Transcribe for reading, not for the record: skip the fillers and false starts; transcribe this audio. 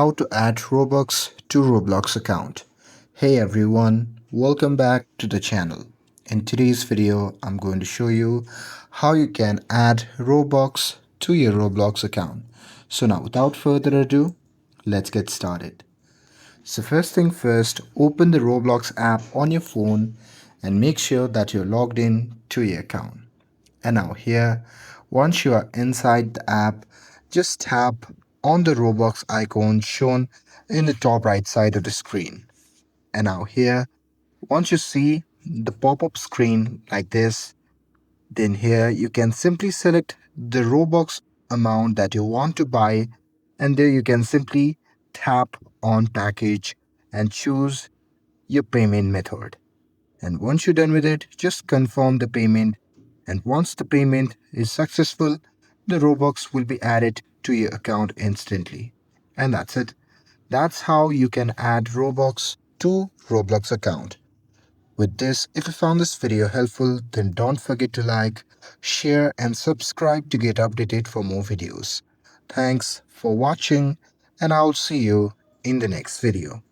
how to add Robux to Roblox account. Hey everyone, welcome back to the channel. In today's video, I'm going to show you how you can add Robux to your Roblox account. So now without further ado, let's get started. So first thing first, open the Roblox app on your phone and make sure that you're logged in to your account. And now here, once you are inside the app, just tap on the Roblox icon shown in the top right side of the screen. And now here, once you see the pop-up screen like this, then here you can simply select the Robux amount that you want to buy, and there you can simply tap on package and choose your payment method. And once you're done with it, just confirm the payment. And once the payment is successful, the Robux will be added to your account instantly. And that's it. That's how you can add Robux to Roblox account. With this, if you found this video helpful, then don't forget to like, share and subscribe to get updated for more videos. Thanks for watching and I'll see you in the next video.